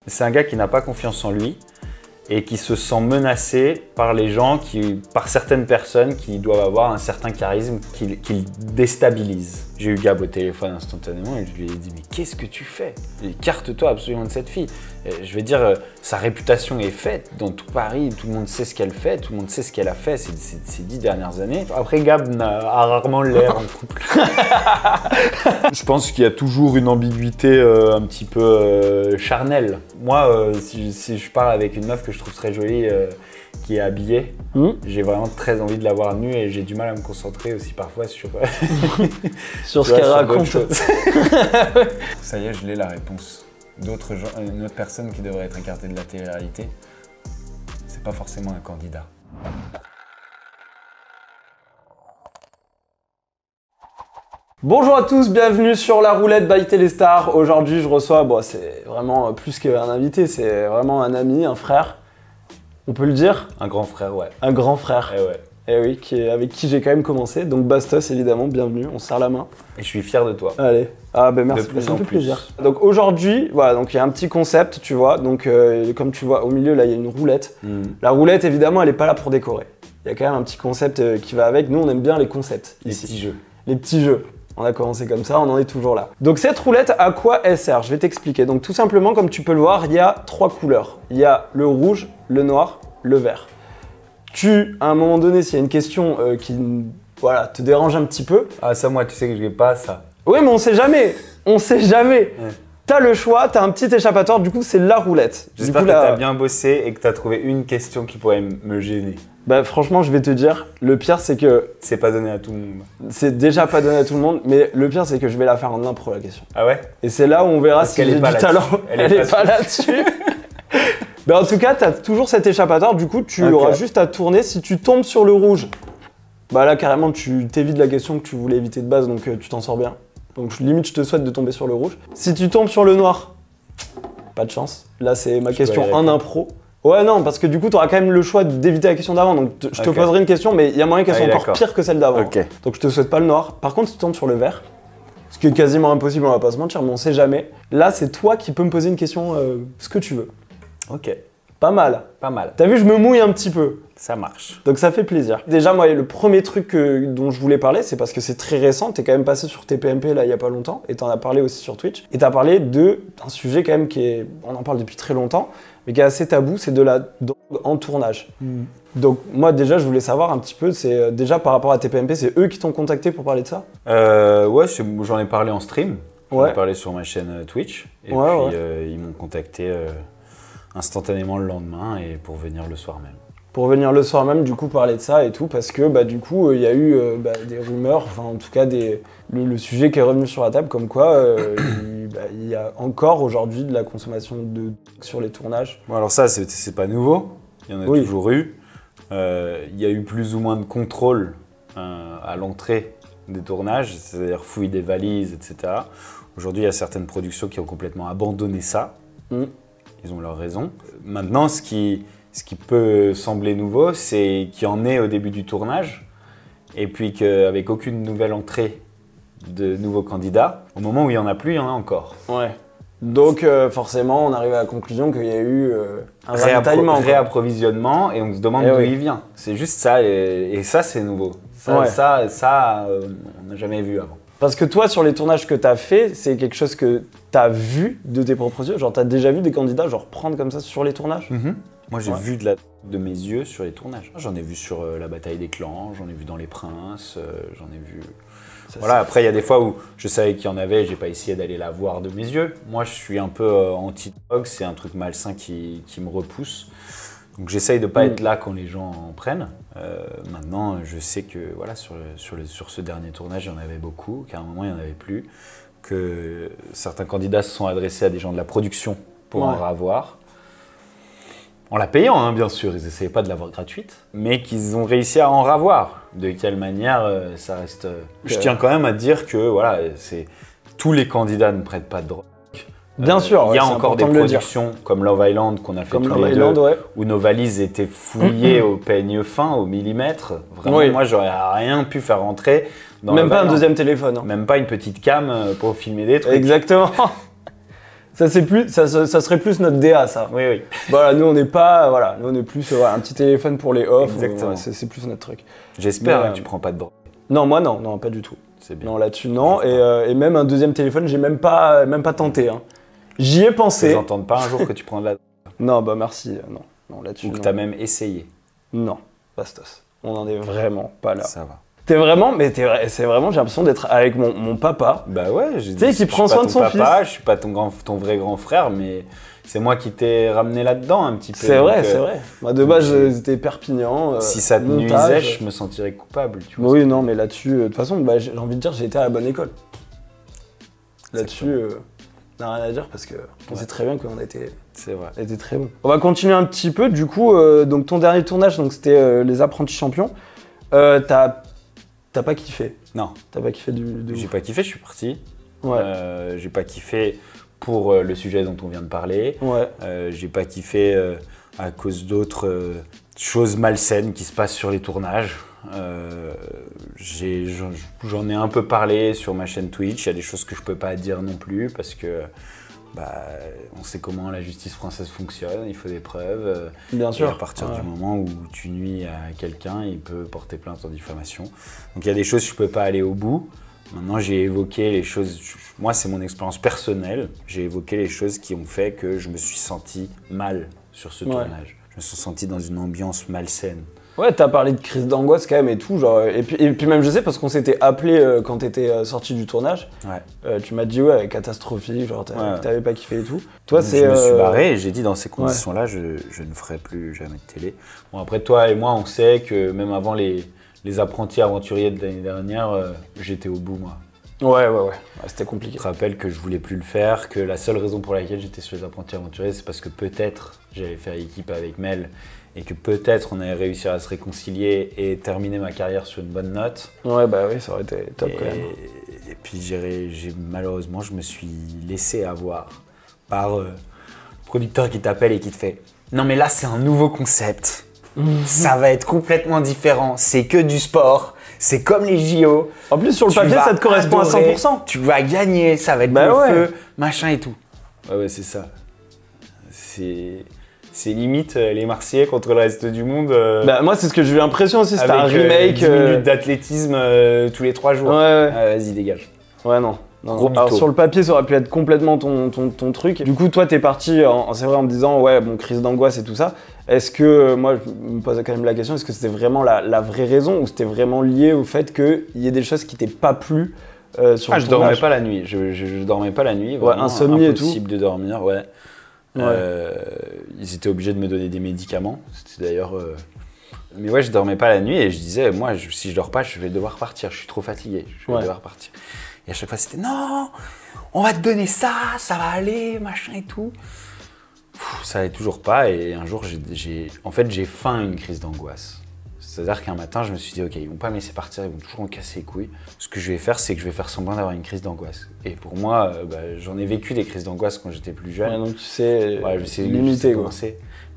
C'est un gars qui n'a pas confiance en lui et qui se sent menacé par les gens, par certaines personnes qui doivent avoir un certain charisme qui le déstabilise. J'ai eu Gab au téléphone instantanément et je lui ai dit « Mais qu'est-ce que tu fais? Écarte-toi absolument de cette fille. » Je vais dire, sa réputation est faite dans tout Paris, tout le monde sait ce qu'elle fait, tout le monde sait ce qu'elle a fait ces 10 dernières années. Après, Gab a rarement l'air en couple. Je pense qu'il y a toujours une ambiguïté un petit peu charnelle. Moi, si je parle avec une meuf que je trouve très jolie, qui est habillée, j'ai vraiment très envie de la voir nue et j'ai du mal à me concentrer aussi parfois sur, sur ce qu'elle raconte. Ça y est, je l'ai la réponse. Une autre personne qui devrait être écartée de la télé-réalité, c'est pas forcément un candidat. Bonjour à tous, bienvenue sur la roulette by Téléstar. Aujourd'hui, je reçois, c'est vraiment plus qu'un invité, c'est vraiment un ami, un frère. On peut le dire? Un grand frère, ouais. Un grand frère. Eh ouais. Eh oui, avec qui j'ai quand même commencé. Donc Bastos, évidemment, bienvenue, on se serre la main. Et je suis fier de toi. Allez. Ah ben merci, ça me fait plaisir. Donc aujourd'hui, voilà, donc il y a un petit concept, tu vois. Donc comme tu vois, au milieu, là, il y a une roulette. La roulette, évidemment, elle n'est pas là pour décorer. Il y a quand même un petit concept qui va avec. Nous, on aime bien les concepts ici. Les petits jeux. Les petits jeux. On a commencé comme ça, on en est toujours là. Donc cette roulette, à quoi elle sert? Je vais t'expliquer. Donc tout simplement, comme tu peux le voir, il y a 3 couleurs. Il y a le rouge, le noir, le vert. À un moment donné, s'il y a une question qui te dérange un petit peu... Ah ça, moi, tu sais que je n'ai pas ça. Oui, mais on sait jamais. On sait jamais. Ouais. T'as le choix, t'as un petit échappatoire, du coup, c'est la roulette. J'espère que t'as bien bossé et que t'as trouvé une question qui pourrait me gêner. Bah franchement, je vais te dire, le pire c'est que... C'est pas donné à tout le monde. C'est déjà pas donné à tout le monde, mais le pire c'est que je vais la faire en impro la question. Ah ouais? Et c'est là où on verra si j'ai du talent. Elle est pas là-dessus. En tout cas, t'as toujours cet échappatoire, du coup tu auras juste à tourner. Si tu tombes sur le rouge, bah là carrément tu t'évites la question que tu voulais éviter de base, donc tu t'en sors bien. Donc limite je te souhaite de tomber sur le rouge. Si tu tombes sur le noir, pas de chance. Là c'est ma question en impro. Ouais, non, parce que du coup, tu auras quand même le choix d'éviter la question d'avant. Donc, je te poserai une question, mais il y a moyen qu'elle soit encore pire que celle d'avant. Donc, je te souhaite pas le noir. Par contre, si tu tombes sur le vert, ce qui est quasiment impossible, on va pas se mentir, mais on sait jamais. Là, c'est toi qui peux me poser une question, ce que tu veux. Ok. Pas mal. Pas mal. T'as vu, je me mouille un petit peu. Ça marche. Donc, ça fait plaisir. Déjà, moi, le premier truc dont je voulais parler, c'est parce que c'est très récent. T'es quand même passé sur TPMP, là, il y a pas longtemps. Et t'en as parlé aussi sur Twitch. Et t'as parlé d'un sujet quand même on en parle depuis très longtemps, mais qui est assez tabou, c'est de la drogue en tournage. Donc moi déjà je voulais savoir un petit peu, c'est déjà par rapport à TPMP, c'est eux qui t'ont contacté pour parler de ça? Ouais, j'en ai parlé en stream, j'en ai parlé sur ma chaîne Twitch, et puis ils m'ont contacté instantanément le lendemain et pour venir le soir même. Pour venir le soir même, du coup, parler de ça et tout, parce que du coup, il y a eu des rumeurs, enfin en tout cas le sujet qui est revenu sur la table, comme quoi il y a encore aujourd'hui de la consommation de sur les tournages. Bon, alors ça, c'est pas nouveau, il y en a toujours eu. Il y a eu plus ou moins de contrôle à l'entrée des tournages, c'est-à-dire fouille des valises, etc. Aujourd'hui, il y a certaines productions qui ont complètement abandonné ça. Ils ont leur raison. Maintenant, ce qui peut sembler nouveau, c'est qu'il y en ait au début du tournage, et puis qu'avec aucune nouvelle entrée de nouveaux candidats, au moment où il n'y en a plus, il y en a encore. Ouais. Donc forcément, on arrive à la conclusion qu'il y a eu un réapprovisionnement, et on se demande d'où il vient. C'est juste ça, et ça c'est nouveau. Ça on n'a jamais vu avant. Parce que toi, sur les tournages que tu as fait, c'est quelque chose que tu as vu de tes propres yeux? Genre, tu as déjà vu des candidats prendre comme ça sur les tournages? Moi, j'ai vu de mes yeux sur les tournages. J'en ai vu sur La Bataille des Clans, j'en ai vu dans Les Princes, j'en ai vu... Voilà, après, il y a des fois où je savais qu'il y en avait, j'ai pas essayé d'aller la voir de mes yeux. Moi, je suis un peu anti-drogue, c'est un truc malsain qui me repousse. Donc, j'essaye de pas être là quand les gens en prennent. Maintenant, je sais que voilà, sur ce dernier tournage, il y en avait beaucoup, qu'à un moment, il n'y en avait plus, que certains candidats se sont adressés à des gens de la production pour en avoir. En la payant, hein, bien sûr, ils n'essayaient pas de l'avoir gratuite, mais qu'ils ont réussi à en ravoir. De quelle manière, ça reste... Je tiens quand même à dire que voilà, tous les candidats ne prêtent pas de drogue. Bien sûr, il y a encore des productions comme Love Island qu'on a fait tous les deux, où nos valises étaient fouillées au peigne fin, au millimètre. Vraiment, moi, j'aurais rien pu faire rentrer dans même pas un deuxième téléphone. Même pas une petite cam pour filmer des trucs. Exactement. Ça serait plus notre DA, ça. Oui, oui. Voilà, nous on n'est pas, voilà, nous on est plus un petit téléphone pour les off. Exactement. C'est plus notre truc. J'espère que tu prends pas de drogue. Non, moi non, pas du tout. C'est bien. Non, là-dessus non. Et même un deuxième téléphone, j'ai même pas tenté. Hein. J'y ai pensé. J'entends pas un jour que tu prends de la drogue. Non, bah merci. Non, là-dessus. Ou que t'as même essayé. Non, bastos. On en est vraiment pas là. Ça va. C'est vraiment, j'ai l'impression d'être avec mon papa. Bah ouais, tu sais, qui prend soin de son fils. Je suis pas ton vrai grand frère, mais c'est moi qui t'ai ramené là-dedans un petit peu. C'est vrai. Moi de base, c'était Perpignan. Si ça te nuisait, je me sentirais coupable. Tu vois, oui, non, mais là-dessus, de toute façon, j'ai envie de dire, j'ai été à la bonne école. Là-dessus, on n'a rien à dire parce qu'on sait très bien qu'on était. C'est vrai. Était très bon. On va continuer un petit peu. Du coup, donc ton dernier tournage, donc c'était les Apprentis Champions. T'as pas kiffé? Non. T'as pas kiffé J'ai pas kiffé, je suis parti. Ouais. J'ai pas kiffé pour le sujet dont on vient de parler. Ouais. J'ai pas kiffé à cause d'autres choses malsaines qui se passent sur les tournages. J'en ai un peu parlé sur ma chaîne Twitch. Il y a des choses que je peux pas dire non plus parce que on sait comment la justice française fonctionne, il faut des preuves. Bien sûr. Et à partir du moment où tu nuis à quelqu'un, il peut porter plainte en diffamation. Donc il y a des choses que je peux pas aller au bout. Maintenant, j'ai évoqué les choses, moi c'est mon expérience personnelle, j'ai évoqué les choses qui ont fait que je me suis senti mal sur ce tournage. Je me suis senti dans une ambiance malsaine. Ouais, t'as parlé de crise d'angoisse quand même et tout, genre, et puis même je sais parce qu'on s'était appelé quand t'étais sorti du tournage. Ouais. Tu m'as dit catastrophique, genre t'avais pas kiffé et tout. Toi c'est. Je me suis barré et j'ai dit dans ces conditions-là, je ne ferai plus jamais de télé. Bon après toi et moi on sait que même avant les apprentis aventuriers de l'année dernière, j'étais au bout moi. Ouais, c'était compliqué. Je te rappelle que je voulais plus le faire, que la seule raison pour laquelle j'étais sur les apprentis aventuriers, c'est parce que peut-être j'allais faire équipe avec Mel et que peut-être on allait réussir à se réconcilier et terminer ma carrière sur une bonne note. Ouais, bah oui, ça aurait été top quand même. Et puis malheureusement, je me suis laissé avoir par le producteur qui t'appelle et qui te fait « Non mais là, c'est un nouveau concept. Ça va être complètement différent. C'est que du sport. C'est comme les JO. En plus, sur le papier, ça te correspond à 100%. Tu vas gagner, ça va être le feu, machin et tout. » Ouais, c'est ça. C'est limite les Marseillais contre le reste du monde. Moi, c'est ce que j'ai eu l'impression aussi. C'était un remake. 10 minutes d'athlétisme tous les 3 jours. Ouais. Vas-y, dégage. Ouais, non. Alors, sur le papier, ça aurait pu être complètement ton truc. Du coup, toi, t'es parti, c'est vrai, en me disant, crise d'angoisse et tout ça. Est-ce que, moi, je me posais quand même la question, est-ce que c'était vraiment la vraie raison ou c'était vraiment lié au fait qu'il y ait des choses qui t'étaient pas plu sur le tournage? Je dormais pas la nuit. Je dormais pas la nuit. Vraiment, insomnie et tout. Impossible de dormir, ils étaient obligés de me donner des médicaments. C'était d'ailleurs. Mais je dormais pas la nuit et je disais, moi, si je dors pas, je vais devoir partir. Je suis trop fatigué. Je vais devoir partir. Et à chaque fois, c'était non, on va te donner ça va aller, machin et tout. Ça allait toujours pas. Et un jour, j'ai faim une crise d'angoisse. C'est-à-dire qu'un matin, je me suis dit, ok, ils vont pas me laisser partir, ils vont toujours me casser les couilles. Ce que je vais faire, c'est que je vais faire semblant d'avoir une crise d'angoisse. Et pour moi, j'en ai vécu des crises d'angoisse quand j'étais plus jeune. Donc tu sais, je sais limiter quoi.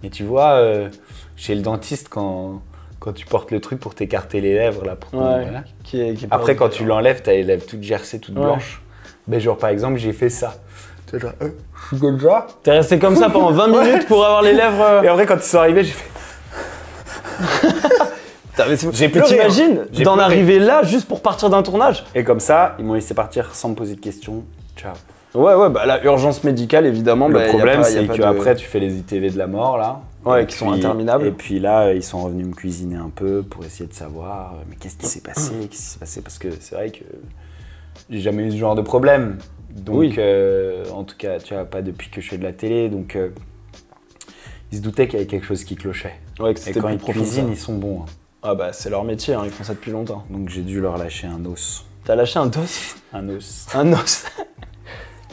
Mais tu vois, chez le dentiste, quand tu portes le truc pour t'écarter les lèvres, là, pour voilà. Après, quand tu l'enlèves, t'as les lèvres toutes gercées, toutes blanches. Genre, par exemple, j'ai fait ça. Tu vois, genre, je suis comme ça. T'es resté comme ça pendant 20 minutes pour avoir les lèvres. Et après, quand ils sont arrivés, j'ai fait. J'ai pleuré. T'imagines d'en arriver là juste pour partir d'un tournage? Et comme ça, ils m'ont laissé partir sans me poser de questions. Ciao. La urgence médicale, évidemment. Le problème, c'est qu'après, tu fais les ITV de la mort, là. Qui sont interminables. Et puis là, ils sont revenus me cuisiner un peu pour essayer de savoir mais qu'est-ce qui s'est passé, parce que c'est vrai que j'ai jamais eu ce genre de problème. Donc, en tout cas, tu vois, pas depuis que je fais de la télé. Donc, ils se doutaient qu'il y avait quelque chose qui clochait. Et quand ils cuisinent, ils sont bons. C'est leur métier, ils font ça depuis longtemps. Donc, j'ai dû leur lâcher un os. T'as lâché un os? Un os. Un os.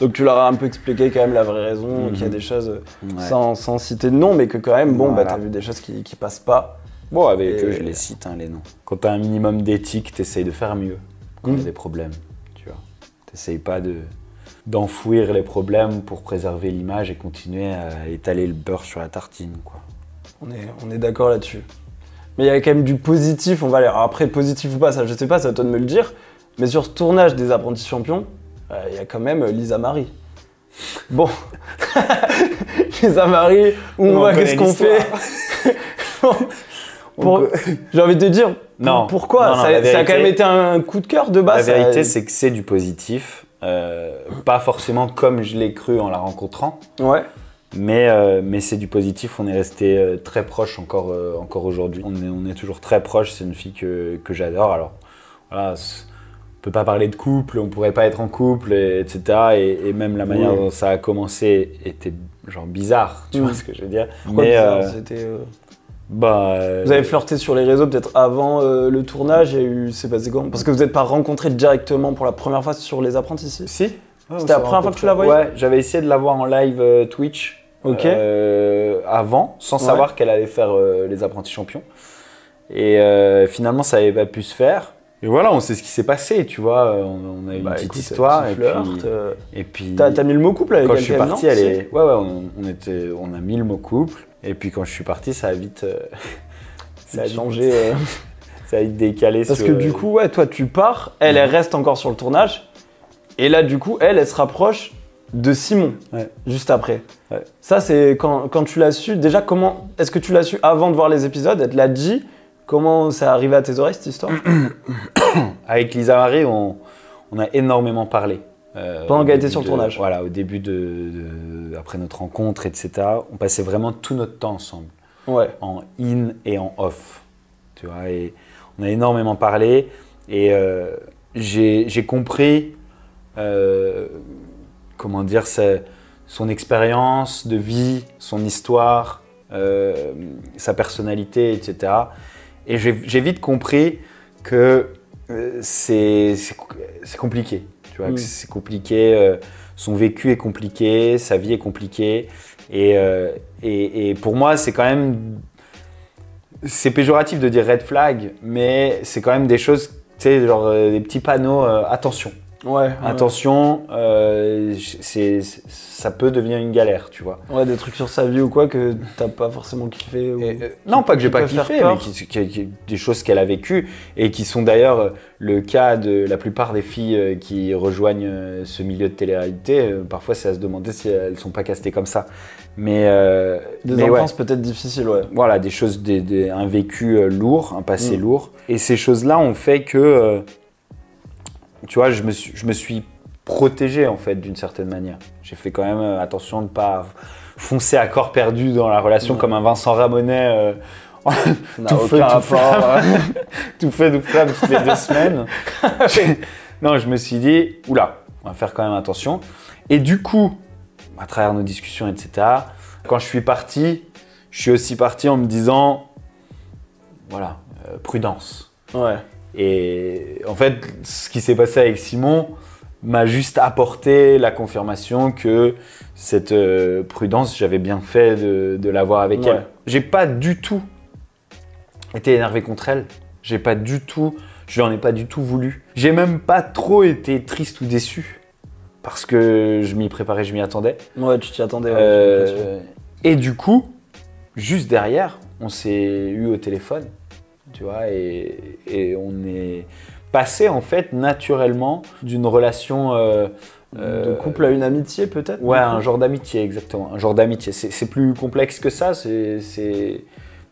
Donc tu leur as un peu expliqué quand même la vraie raison, qu'il y a des choses sans citer de nom, mais que quand même, t'as vu des choses qui passent pas. Bon, avec eux, je les cite, les noms. Quand t'as un minimum d'éthique, t'essayes de faire mieux quand il y a des problèmes, tu vois. T'essayes pas d'enfouir les problèmes pour préserver l'image et continuer à étaler le beurre sur la tartine, quoi. On est d'accord là-dessus. Mais il y a quand même du positif, on va aller. Alors après, positif ou pas, ça je sais pas, c'est à toi de me le dire. Mais sur ce tournage des Apprentis Champions, il y a quand même Lisa Marie. Bon, les avaries, où on va, qu'est-ce qu'on fait? J'ai envie de te dire, pourquoi? Ça a quand même été un coup de cœur de base. La vérité, c'est que c'est du positif. Pas forcément comme je l'ai cru en la rencontrant. Ouais. Mais c'est du positif. On est resté très proches encore aujourd'hui. On est toujours très proches. C'est une fille que j'adore. Alors, voilà. On peut pas parler de couple, on pourrait pas être en couple, etc. Et même la manière dont ça a commencé était genre bizarre, tu vois ce que je veux dire. Pourquoi bizarre, c'était... Vous avez flirté sur les réseaux peut-être avant le tournage, c'est passé comment? Parce que vous n'êtes pas rencontrés directement pour la première fois sur Les Apprentis ici? Si. C'était la première fois que tu la voyais? Ouais, j'avais essayé de la voir en live Twitch avant, sans savoir qu'elle allait faire Les Apprentis Champions. Et finalement, ça n'avait pas pu se faire. Et voilà, on sait ce qui s'est passé, tu vois. On a eu une petite histoire. Et puis t'as mis le mot couple avec elle? Quand je suis parti, on a mis le mot couple. Et puis quand je suis parti, ça a vite changé. Ça a vite décalé. Parce que du coup, toi tu pars, elle reste encore sur le tournage. Et là, du coup, elle se rapproche de Simon, juste après. Ouais. Ça, c'est quand tu l'as su. Déjà, comment est-ce que tu l'as su avant de voir les épisodes? Elle te l'a dit? Comment ça arrivé à tes oreilles, cette histoire? Avec Lisa Marie, on a énormément parlé. Pendant qu'elle était sur le tournage? Voilà, au début après notre rencontre, etc. On passait vraiment tout notre temps ensemble. Ouais. En in et en off. Tu vois, et on a énormément parlé. Et j'ai compris, comment dire, son expérience de vie, son histoire, sa personnalité, etc. Et j'ai vite compris que c'est compliqué. Tu vois, que c'est compliqué, son vécu est compliqué, sa vie est compliquée. Et pour moi, c'est quand même... C'est péjoratif de dire red flag, mais c'est quand même des choses, tu sais, genre des petits panneaux, attention. Ouais. Attention, ça peut devenir une galère, tu vois. Ouais, des trucs sur sa vie ou quoi que t'as pas forcément kiffé non, pas que j'ai pas kiffé, mais des choses qu'elle a vécues et qui sont d'ailleurs le cas de la plupart des filles qui rejoignent ce milieu de télé-réalité. Parfois, c'est à se demander si elles sont pas castées comme ça. Des enfances peut-être difficiles, ouais. Voilà, des choses, un vécu lourd, un passé lourd. Et ces choses-là ont fait que... tu vois, je me suis protégé en fait d'une certaine manière. J'ai fait quand même attention de ne pas foncer à corps perdu dans la relation comme un Vincent Ramonet tout feu, tout flamme toutes les 2 semaines. Non, je me suis dit, oula, on va faire quand même attention. Et du coup, à travers nos discussions, etc., quand je suis parti en me disant, voilà, prudence. Ouais. Et en fait, ce qui s'est passé avec Simon m'a juste apporté la confirmation que cette prudence, j'avais bien fait de l'avoir avec elle. J'ai pas du tout été énervé contre elle. Je lui en ai pas du tout voulu. J'ai même pas trop été triste ou déçu parce que je m'y préparais, je m'y attendais. Ouais, tu t'y attendais. Et du coup, juste derrière, on s'est eu au téléphone. Tu vois, et on est passé en fait naturellement d'une relation de couple à une amitié peut-être. Ouais, un genre d'amitié, exactement, un genre d'amitié. C'est plus complexe que ça,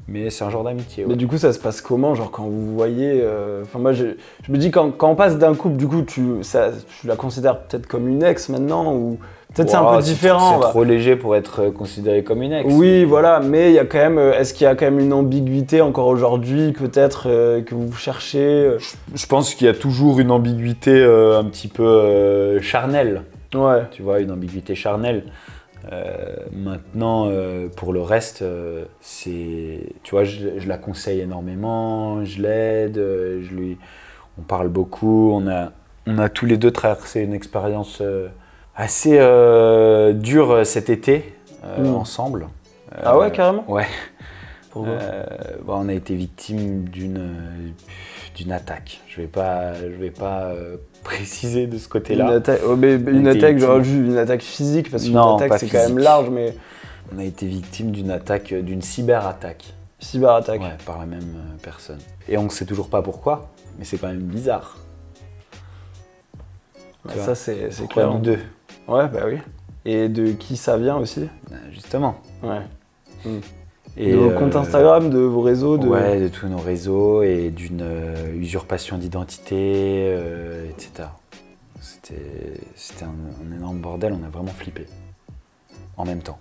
mais c'est un genre d'amitié. Ouais. Mais du coup, ça se passe comment, genre quand vous voyez Enfin moi, je me dis quand on passe d'un couple, du coup, tu la considères peut-être comme une ex maintenant ou peut-être c'est un peu différent. C'est trop léger pour être considéré comme une ex. Oui, voilà, mais il y a quand même. Est-ce qu'il y a quand même une ambiguïté encore aujourd'hui, peut-être que vous cherchez Je pense qu'il y a toujours une ambiguïté un petit peu charnelle. Ouais. Tu vois, une ambiguïté charnelle. Maintenant, pour le reste, tu vois, je la conseille énormément, je l'aide, on parle beaucoup, on a tous les deux traversé une expérience assez dure cet été ensemble. Ah ouais, carrément? Ouais. Pourquoi? On a été victime d'une attaque. Je vais pas préciser de ce côté-là. Une attaque physique, parce qu'une attaque c'est quand même large, mais... On a été victime d'une attaque, d'une cyberattaque. Cyberattaque? Ouais, par la même personne. Et on ne sait toujours pas pourquoi, mais c'est quand même bizarre. Ça c'est clair. Nous deux. Ouais, bah oui. Et de qui ça vient aussi? Justement. Ouais. Et de vos comptes Instagram, de vos réseaux Ouais, de tous nos réseaux et d'une usurpation d'identité, etc. C'était un énorme bordel, on a vraiment flippé. En même temps.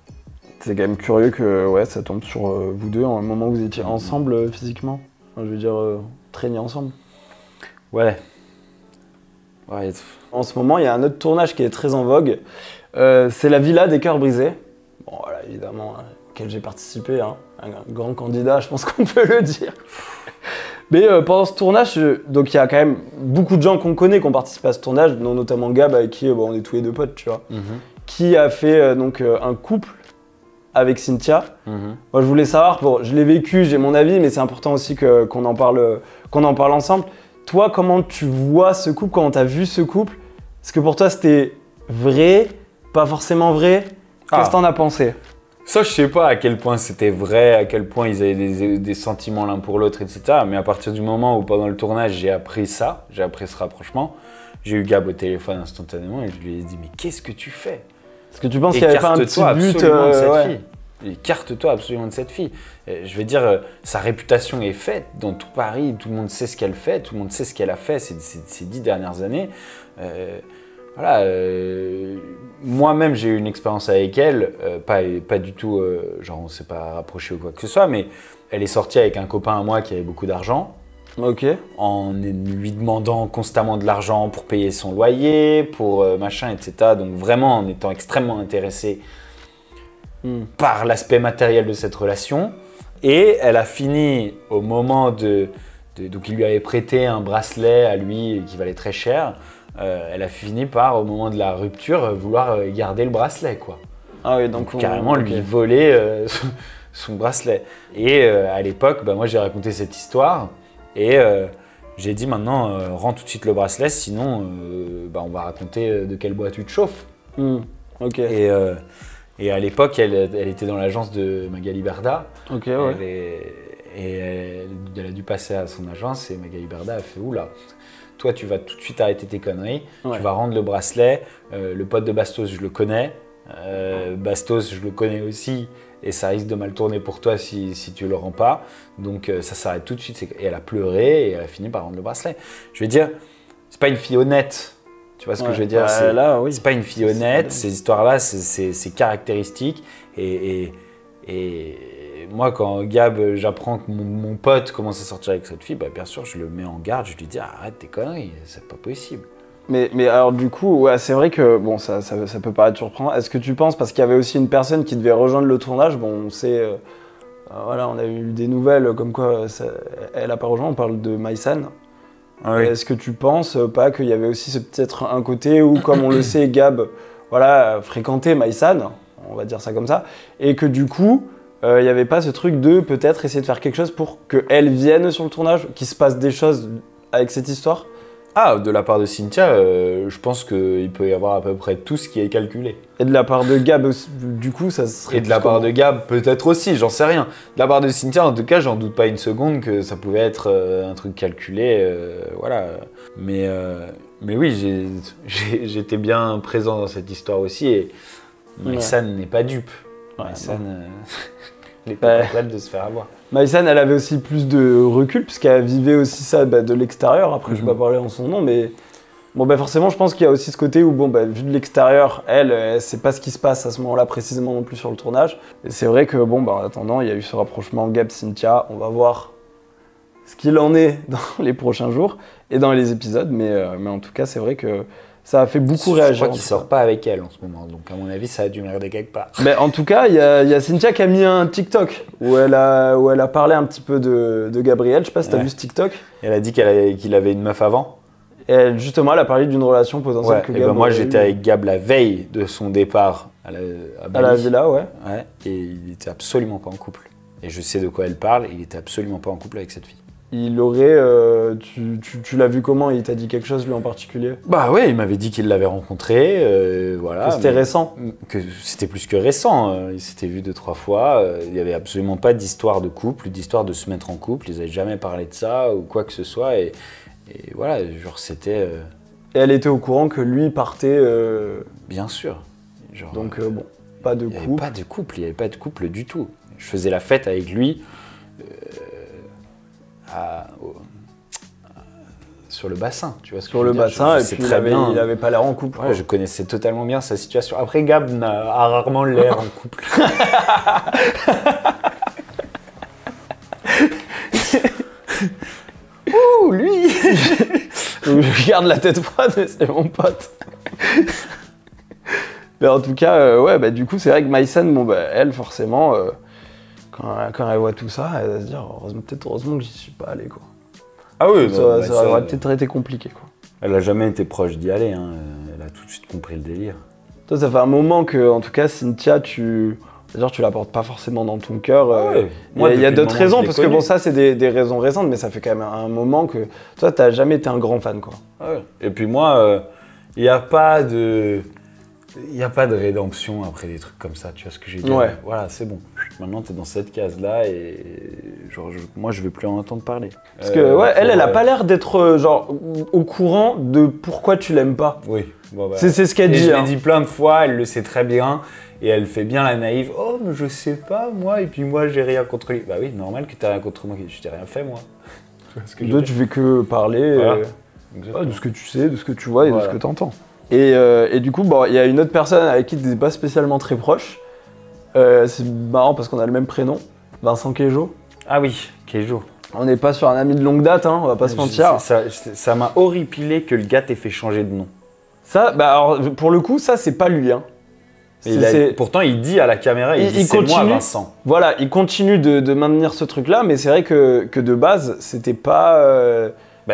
C'est quand même curieux que ça tombe sur vous deux, en un moment où vous étiez ensemble physiquement. Enfin, je veux dire, traîner ensemble. Ouais. En ce moment, il y a un autre tournage qui est très en vogue. C'est la Villa des Cœurs Brisés. Bon, voilà, évidemment, auquel j'ai participé. Hein. Un grand candidat, je pense qu'on peut le dire. Mais pendant ce tournage, donc il y a quand même beaucoup de gens qu'on connaît qui ont participé à ce tournage, dont notamment Gab, avec qui on est tous les deux potes, tu vois. Qui a fait donc un couple avec Cynthia. Moi, je voulais savoir, bon, je l'ai vécu, j'ai mon avis, mais c'est important aussi qu'on en parle ensemble. Toi, comment tu vois ce couple, comment tu as vu ce couple? Est-ce que pour toi, c'était vrai, pas forcément vrai? Qu'est-ce que t'en as pensé? Ça, je sais pas à quel point c'était vrai, à quel point ils avaient des sentiments l'un pour l'autre, etc. Mais à partir du moment où, pendant le tournage, j'ai appris ça, j'ai appris ce rapprochement, j'ai eu Gab au téléphone instantanément et je lui ai dit « Mais qu'est-ce que tu fais ?» Est-ce que tu penses qu'il n'y avait pas un petit but de cette fille. Écarte-toi absolument de cette fille. Je veux dire, sa réputation est faite dans tout Paris, tout le monde sait ce qu'elle fait, tout le monde sait ce qu'elle a fait ces 10 dernières années. Voilà, moi-même j'ai eu une expérience avec elle, pas du tout, genre on s'est pas rapproché ou quoi que ce soit, mais elle est sortie avec un copain à moi qui avait beaucoup d'argent. Ok. En lui demandant constamment de l'argent pour payer son loyer, pour machin, etc. Donc vraiment en étant extrêmement intéressé par l'aspect matériel de cette relation. Et elle a fini au moment donc il lui avait prêté un bracelet à lui qui valait très cher. Elle a fini par, au moment de la rupture, vouloir garder le bracelet, quoi. Ah oui, donc carrément lui voler son bracelet. Et à l'époque, moi j'ai raconté cette histoire. Et j'ai dit maintenant, rends tout de suite le bracelet, sinon on va raconter de quel bois tu te chauffes. Ok. Et à l'époque, elle était dans l'agence de Magali Berda. Ok, ouais. Elle a dû passer à son agence et Magali Berda a fait « Oula, toi tu vas tout de suite arrêter tes conneries, tu vas rendre le bracelet, le pote de Bastos je le connais, Bastos je le connais aussi. Et ça risque de mal tourner pour toi si tu le rends pas. Donc ça s'arrête tout de suite. Et elle a pleuré et elle a fini par rendre le bracelet. Je veux dire, c'est pas une fille honnête. Tu vois ce que je veux dire? C'est pas une fille honnête. Ces histoires-là, c'est caractéristique. Et moi, quand Gab, j'apprends que mon pote commence à sortir avec cette fille, bien sûr, je le mets en garde. Je lui dis arrête tes conneries, c'est pas possible. Mais alors du coup, c'est vrai que bon, ça peut paraître surprenant. Est-ce que tu penses, parce qu'il y avait aussi une personne qui devait rejoindre le tournage, bon on sait, voilà, on a eu des nouvelles comme quoi elle n'a pas rejoint, on parle de Maïsan. Oui. Est-ce que tu penses pas qu'il y avait aussi peut-être un côté où, comme on le sait, Gab fréquentait Maïsan, on va dire ça comme ça, et que du coup, il n'y avait pas ce truc de peut-être essayer de faire quelque chose pour qu'elle vienne sur le tournage, qu'il se passe des choses avec cette histoire? Ah, de la part de Cynthia, je pense qu'il peut y avoir à peu près tout ce qui est calculé. Et de la part de Gab, du coup, ça serait... Et de la part de Gab, peut-être aussi, j'en sais rien. De la part de Cynthia, en tout cas, j'en doute pas une seconde que ça pouvait être un truc calculé, voilà. Mais oui, j'étais bien présent dans cette histoire aussi, et Maïsan n'est pas dupe. Maïsan n'est pas prête de se faire avoir. Maïsan, elle avait aussi plus de recul, puisqu'elle vivait aussi ça de l'extérieur. Après, je ne vais pas parler en son nom, mais bon, forcément, je pense qu'il y a aussi ce côté où, vu de l'extérieur, elle sait pas ce qui se passe à ce moment-là précisément non plus sur le tournage. Et c'est vrai que, en attendant, il y a eu ce rapprochement Gab-Cynthia. On va voir ce qu'il en est dans les prochains jours et dans les épisodes. Mais en tout cas, c'est vrai que ça a fait beaucoup réagir. Je crois qu'il sort pas avec elle en ce moment, donc à mon avis, ça a dû merder quelque part. Mais en tout cas, il y a Cynthia qui a mis un TikTok où elle a parlé un petit peu de Gabriel. Je sais pas si tu as vu ce TikTok. Elle a dit qu'il avait une meuf avant. Et justement, elle a parlé d'une relation potentielle que Gab. Moi, j'étais avec Gab la veille de son départ à la villa, ouais. Et il était absolument pas en couple. Et je sais de quoi elle parle, il était absolument pas en couple avec cette fille. Il aurait... tu l'as vu comment? Il t'a dit quelque chose, lui, en particulier? Ouais, il m'avait dit qu'il l'avait rencontré, voilà. Que c'était récent? Que c'était plus que récent. Il s'était vu 2-3 fois. Il n'y avait absolument pas d'histoire de couple, d'histoire de se mettre en couple. Ils n'avaient jamais parlé de ça ou quoi que ce soit. Et voilà, genre c'était... Et elle était au courant que lui partait... Bien sûr. Genre, donc bon, pas de couple. Il n'y avait pas de couple du tout. Je faisais la fête avec lui sur le bassin, tu vois ce que je veux dire. Bassin, et puis il avait pas l'air en couple. Ouais, je connaissais totalement bien sa situation. Après, Gab a rarement l'air en couple. Ouh, lui. Je garde la tête froide, c'est mon pote. Mais en tout cas, ouais, bah, du coup, c'est vrai que Maïsen, bon, bah, elle, forcément, quand elle voit tout ça, elle va se dire heureusement que j'y suis pas allé, quoi. Ah oui, ça aurait peut-être été compliqué, quoi. Elle a jamais été proche d'y aller, hein. Elle a tout de suite compris le délire. Toi, ça fait un moment que, en tout cas, Cynthia, tu la portes pas forcément dans ton cœur. Ouais. Il y a d'autres raisons, parce que bon, ça, c'est des raisons récentes, mais ça fait quand même un moment que toi, t'as jamais été un grand fan, quoi. Ouais. Et puis moi, il n'y a pas de rédemption après des trucs comme ça, tu vois ce que j'ai dit. Ouais. Voilà, c'est bon. Maintenant, t'es dans cette case-là et genre, moi, je veux plus en entendre parler. Parce que ouais, elle a pas l'air d'être genre au courant de pourquoi tu l'aimes pas. Oui. Bon, bah, c'est ce qu'elle dit. Je l'ai dit plein de fois, elle le sait très bien et elle fait bien la naïve. Oh, mais je sais pas moi. Et puis moi, j'ai rien contre lui. Bah oui, normal que t'aies rien contre moi. Je t'ai rien fait moi. Toi, tu fais que parler de ce que tu sais, de ce que tu vois et de ce que tu entends. Et du coup, bon, il y a une autre personne avec qui tu n'es pas spécialement très proche. C'est marrant parce qu'on a le même prénom, Vincent Queijo. Ah oui, Queijo. On n'est pas sur un ami de longue date, hein, on va pas se mentir. Ça m'a horripilé que le gars t'ait fait changer de nom. Ça, bah alors, pour le coup, ça, c'est pas lui. Hein. Pourtant, il dit à la caméra, il dit c'est moi Vincent. Voilà, il continue de maintenir ce truc-là, mais c'est vrai que de base, c'était pas...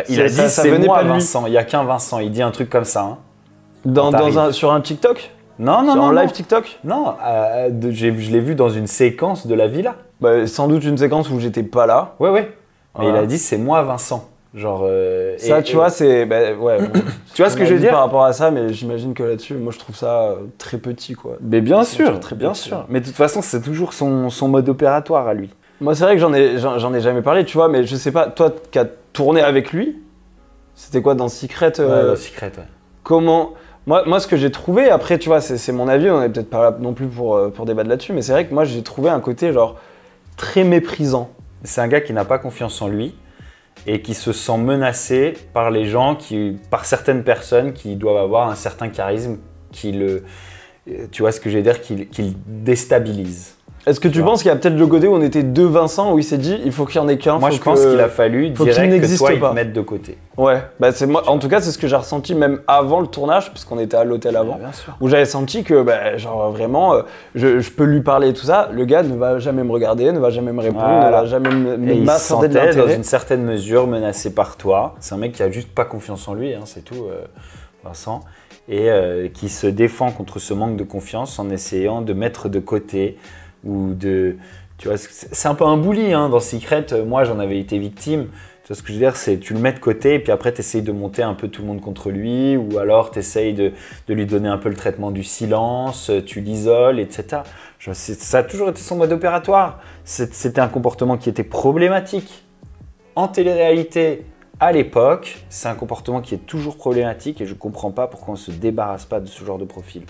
il a dit c'est moi Vincent, il n'y a qu'un Vincent, il dit un truc comme ça. Hein. Sur un TikTok? Non. En live TikTok? Non, je l'ai vu dans une séquence de la villa. Bah, sans doute une séquence où j'étais pas là. Ouais. Mais voilà. Il a dit c'est moi Vincent. Genre. Ça, tu vois, c'est. Bah, ouais. Bon, tu vois ce que je veux dire? Par rapport à ça, mais j'imagine que là-dessus, moi je trouve ça très petit, quoi. Mais bien sûr, bien sûr. Mais de toute façon, c'est toujours son mode opératoire à lui. Moi, c'est vrai que j'en ai jamais parlé, tu vois, mais je sais pas, toi qui as tourné avec lui, c'était quoi dans Secret? Ouais, Secret, ouais. Comment. Moi, ce que j'ai trouvé, après, tu vois, c'est mon avis, on n'est peut-être pas là non plus pour débattre là-dessus, mais c'est vrai que moi, j'ai trouvé un côté, genre, très méprisant. C'est un gars qui n'a pas confiance en lui et qui se sent menacé par les gens, par certaines personnes qui doivent avoir un certain charisme, tu vois ce que je veux dire, qui le déstabilise. Est-ce que tu penses qu'il y a peut-être le côté où on était deux Vincent, où il s'est dit il faut qu'il y en ait qu'un? Moi, je pense qu'il a fallu direct que toi, il te mette de côté. Ouais, bah en tout cas, c'est ce que j'ai ressenti même avant le tournage, puisqu'on était à l'hôtel avant, où j'avais senti que, genre vraiment, je peux lui parler et tout ça, le gars ne va jamais me regarder, ne va jamais me répondre, ne va jamais m'accorder de l'intérêt. Dans une certaine mesure, menacé par toi. C'est un mec qui a juste pas confiance en lui, hein, c'est tout, Vincent. Et qui se défend contre ce manque de confiance en essayant de mettre de côté ou de... Tu vois, c'est un peu un bully, hein, dans Secret. Moi, j'en avais été victime. Tu vois ce que je veux dire, c'est tu le mets de côté et puis après, tu essayes de monter un peu tout le monde contre lui ou alors tu essayes de lui donner un peu le traitement du silence, tu l'isoles, etc. Ça a toujours été son mode opératoire. C'était un comportement qui était problématique. En télé-réalité, à l'époque, c'est un comportement qui est toujours problématique et je ne comprends pas pourquoi on ne se débarrasse pas de ce genre de profil.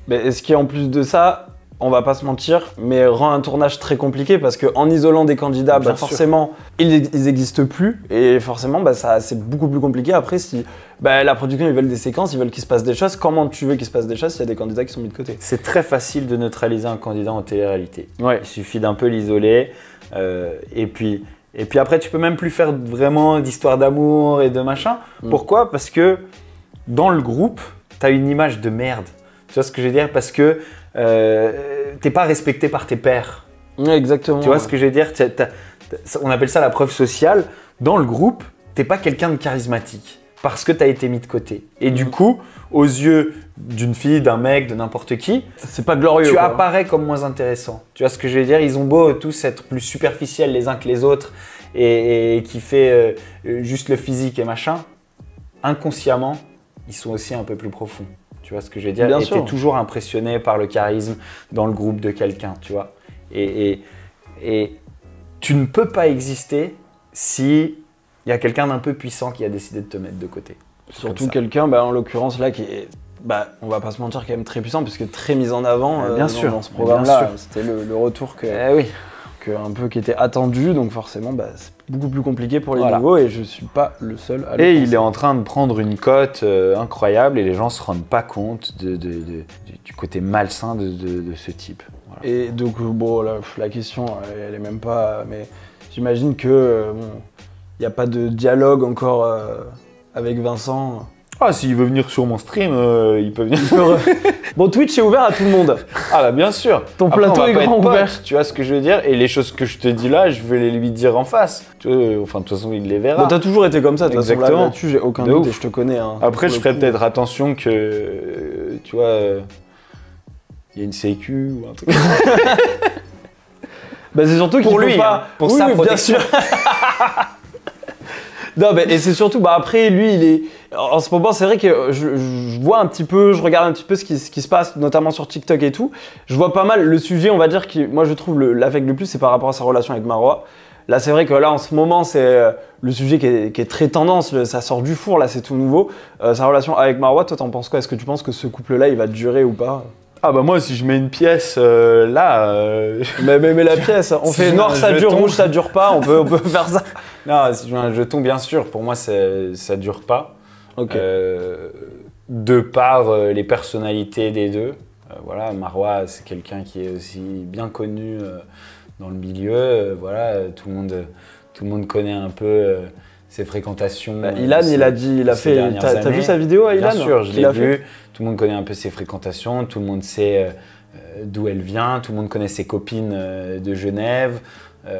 Mais est-ce qu'en plus de ça, on va pas se mentir, mais rend un tournage très compliqué parce qu'en isolant des candidats, forcément, ils n'existent plus et forcément, c'est beaucoup plus compliqué. Après, si la production, ils veulent des séquences, ils veulent qu'il se passe des choses, comment tu veux qu'il se passe des choses s'il y a des candidats qui sont mis de côté? C'est très facile de neutraliser un candidat en télé-réalité. Ouais. Il suffit d'un peu l'isoler et puis après, tu peux même plus faire vraiment d'histoire d'amour et de machin. Pourquoi? Parce que dans le groupe, tu as une image de merde. Tu vois ce que je veux dire? Parce que t'es pas respecté par tes pairs. Ouais, exactement. Tu vois ce que je veux dire? On appelle ça la preuve sociale. Dans le groupe, t'es pas quelqu'un de charismatique parce que t'as été mis de côté. Et du coup, aux yeux d'une fille, d'un mec, de n'importe qui, c'est pas glorieux. Tu apparais comme moins intéressant. Tu vois ce que je veux dire? Ils ont beau tous être plus superficiels les uns que les autres et qui fait juste le physique et machin. Inconsciemment, ils sont aussi un peu plus profonds. Tu vois ce que je veux dire? Bien et sûr. t'es toujours impressionné par le charisme dans le groupe de quelqu'un, tu vois. Et tu ne peux pas exister si il y a quelqu'un d'un peu puissant qui a décidé de te mettre de côté. Surtout quelqu'un, en l'occurrence là, qui est bah, on va pas se mentir, quand même très puissant, puisque très mis en avant bien sûr, dans ce programme-là. C'était le retour qui était attendu, donc forcément, bah, c'est beaucoup plus compliqué pour les nouveaux, et je suis pas le seul à le Et penser. il est en train de prendre une cote incroyable, et les gens se rendent pas compte du côté malsain de ce type. Voilà. Et donc, bon, la question, elle est même pas... Mais j'imagine que il n'y a pas de dialogue encore avec Vincent. Ah, s'il veut venir sur mon stream, il peut venir. Bon, Twitch est ouvert à tout le monde. Ah bah bien sûr. Ton Après, plateau on va est pas grand être potes, ouvert. tu vois ce que je veux dire? Et les choses que je te dis là, je vais les lui dire en face. Tu vois, enfin, de toute façon, il les verra. Bon, t'as toujours été comme ça, de toute façon, Exactement. là-dessus, j'ai aucun De doute, ouf. et je te connais. Hein, Après, pour je le ferais coup. peut-être attention que, tu vois, il y a une sécu ou un truc. Bah, c'est surtout qu'il Pour faut lui, pas... hein, pour Oui, sa bien protection. sûr. Non, mais et c'est surtout, bah après, lui, il est... En ce moment, c'est vrai que je vois un petit peu, je regarde un petit peu ce qui se passe, notamment sur TikTok et tout. Je vois pas mal le sujet, on va dire, qui, moi, je trouve l'affecte le plus, c'est par rapport à sa relation avec Marois. Là, c'est vrai que là, en ce moment, c'est le sujet qui est très tendance, ça sort du four, là, c'est tout nouveau. Sa relation avec Marois, toi, t'en penses quoi? Est-ce que tu penses que ce couple-là, il va durer ou pas? Ah bah moi, si je mets une pièce là... Mais la pièce, on Si fait je noir, mets un ça dure, jeton. rouge, ça dure pas, on peut faire ça. Non, si je mets un jeton, bien sûr, pour moi, ça dure pas. Ok. De par les personnalités des deux. Voilà, Marois, c'est quelqu'un qui est aussi bien connu dans le milieu. Voilà, tout le monde connaît un peu ses fréquentations. Bah, Ilan, il a fait. T'as vu sa vidéo à Ilan? Bien sûr, je Qu'il l'ai a fait. vu. Tout le monde connaît un peu ses fréquentations, tout le monde sait d'où elle vient, tout le monde connaît ses copines de Genève.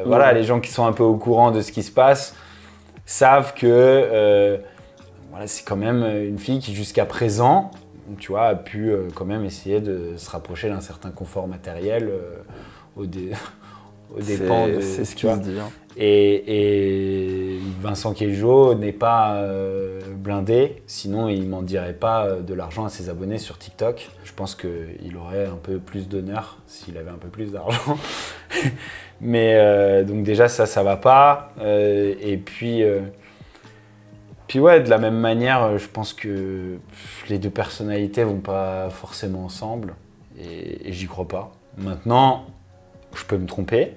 Voilà, les gens qui sont un peu au courant de ce qui se passe savent que voilà, c'est quand même une fille qui, jusqu'à présent, tu vois, a pu quand même essayer de se rapprocher d'un certain confort matériel au dépens de... C'est ce tu qu'il vois. se dit. Hein. Et Vincent Queijo n'est pas blindé, sinon il m'en dirait pas de l'argent à ses abonnés sur TikTok. Je pense qu'il aurait un peu plus d'honneur s'il avait un peu plus d'argent. Mais donc déjà ça va pas. Et puis ouais, de la même manière, je pense que les deux personnalités vont pas forcément ensemble. Et j'y crois pas. Maintenant, je peux me tromper.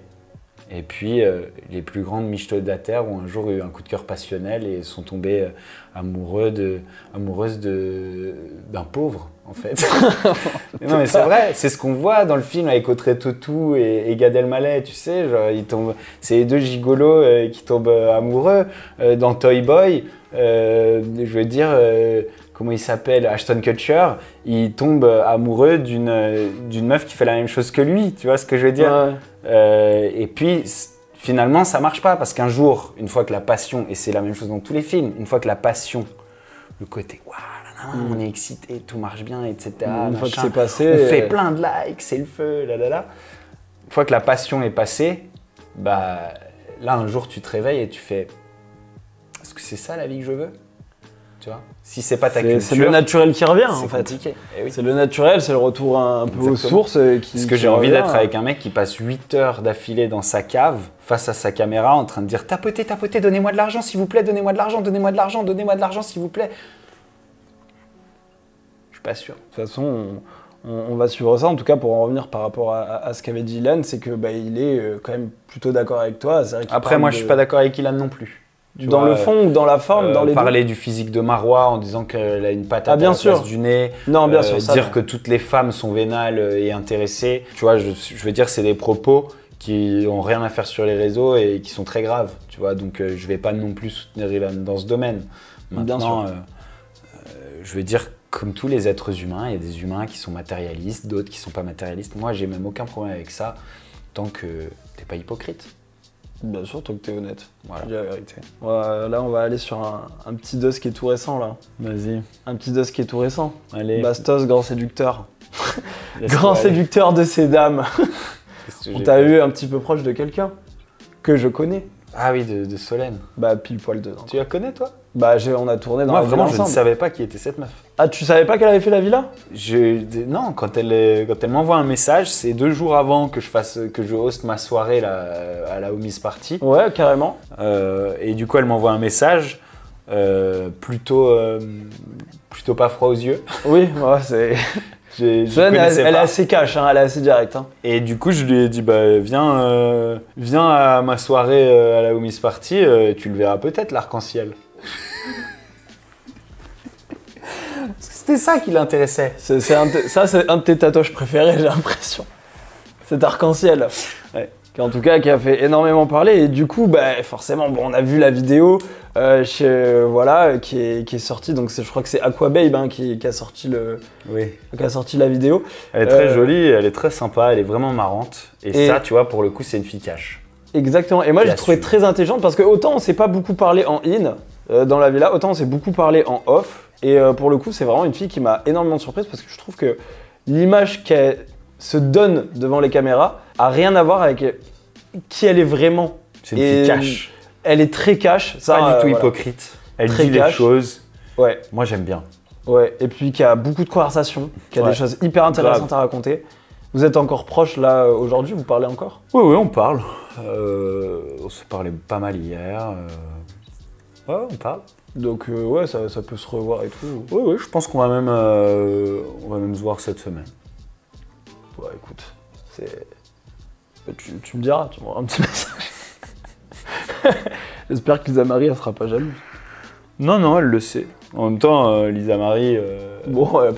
Et puis, les plus grandes michetots de la Terre ont un jour eu un coup de cœur passionnel et sont tombés amoureuses d'un pauvre, en fait. Non, mais c'est vrai, c'est ce qu'on voit dans le film avec Audrey Tautou et Gad Elmaleh, tu sais, genre, c'est les deux gigolos qui tombent amoureux. Dans Toy Boy, je veux dire, comment il s'appelle, Ashton Kutcher, il tombe amoureux d'une meuf qui fait la même chose que lui, tu vois ce que je veux dire? Ouais. Et puis, finalement, ça marche pas parce qu'un jour, une fois que la passion, et c'est la même chose dans tous les films, une fois que la passion, le côté waouh, on est excité, tout marche bien, etc. Une fois que machin, c'est passé, on fait plein de likes, c'est le feu, là. Une fois que la passion est passée, bah là, un jour, tu te réveilles et tu fais, est-ce que c'est ça la vie que je veux? Tu vois, si c'est pas ta culture, c'est le naturel qui revient, en c'est fait. compliqué. Eh oui. C'est le naturel, c'est le retour un peu aux Exactement. sources. Parce que j'ai envie d'être avec un mec qui passe 8 heures d'affilée dans sa cave, face à sa caméra, en train de dire tapotez, tapotez, donnez-moi de l'argent s'il vous plaît, donnez-moi de l'argent, donnez-moi de l'argent, donnez-moi de l'argent s'il vous plaît. Je suis pas sûr. De toute façon, on va suivre ça. En tout cas, pour en revenir par rapport à ce qu'avait dit Ilan, c'est que bah, il est quand même plutôt d'accord avec toi. C'est vrai qu'il Après, parle moi, je suis pas d'accord avec Ilan non plus. Tu dans vois, le fond ou dans la forme, dans les deux. Parler du physique de Marois en disant qu'elle a une patate bien à la sûr. place du nez. Non, bien sûr, ça, dire non. que toutes les femmes sont vénales et intéressées. Tu vois, je veux dire, c'est des propos qui ont rien à faire sur les réseaux et qui sont très graves. Tu vois, donc je vais pas non plus soutenir Ilan dans ce domaine. Maintenant, je veux dire, comme tous les êtres humains, il y a des humains qui sont matérialistes, d'autres qui sont pas matérialistes. Moi, j'ai même aucun problème avec ça, tant que t'es pas hypocrite. Bien sûr, toi que t'es honnête. Voilà. Je dis la vérité. Là, on va aller sur un petit dos qui est tout récent, là. Vas-y. Un petit dos qui est tout récent. Allez. Bastos, grand séducteur. Laisse-toi Grand aller. séducteur de ces dames. Qu'est-ce que On j'ai t'a fait eu un petit peu proche de quelqu'un que je connais. Ah oui, de Solène. Bah, pile poil dedans. Tu la connais, toi? Bah, on a tourné dans Moi, la vraiment, villa je ne ensemble. savais pas qui était cette meuf. Ah, tu savais pas qu'elle avait fait la villa? Non, quand elle m'envoie un message, c'est 2 jours avant que je hoste ma soirée là, à la Homies Party. Ouais, carrément. Et du coup, elle m'envoie un message plutôt plutôt pas froid aux yeux. Oui, ouais, c'est... Solène, elle est assez cash, hein, elle est assez directe. Hein. Et du coup, je lui ai dit, bah, viens à ma soirée à la Homies Party, tu le verras peut-être, l'arc-en-ciel. Parce que c'était ça qui l'intéressait. Ça, c'est un de tes tatouages préférés, j'ai l'impression. Cet arc-en-ciel. Ouais. En tout cas, qui a fait énormément parler. Et du coup, bah, forcément, bon, on a vu la vidéo qui est sortie. Donc, je crois que c'est Aquababe hein, qui a sorti la vidéo. Elle est très jolie, elle est très sympa, elle est vraiment marrante. Et ça, tu vois, pour le coup, c'est une fille cash. Exactement. Et moi, j'ai trouvé très intelligente parce que autant on s'est pas beaucoup parlé en dans la villa, autant on s'est beaucoup parlé en off. Et pour le coup, c'est vraiment une fille qui m'a énormément surprise parce que je trouve que l'image qu'elle se donne devant les caméras a rien à voir avec qui elle est vraiment. C'est une fille cash. Elle est très cash. Ça, pas du tout hypocrite. Elle dit les choses. Ouais. Moi, j'aime bien. Ouais. Et puis qui a beaucoup de conversations, qui a des choses hyper intéressantes à raconter. Vous êtes encore proches là aujourd'hui, vous parlez encore? Oui, on parle. On se parlait pas mal hier. Ouais, on parle. Donc ouais, ça peut se revoir et tout. Oui, je pense qu'on va même se voir cette semaine. Ouais, écoute, tu me diras, tu m'envoies un petit message. J'espère que Lisa Marie, elle sera pas jalouse. Non, elle le sait. En même temps, Lisa Marie... Bon, elle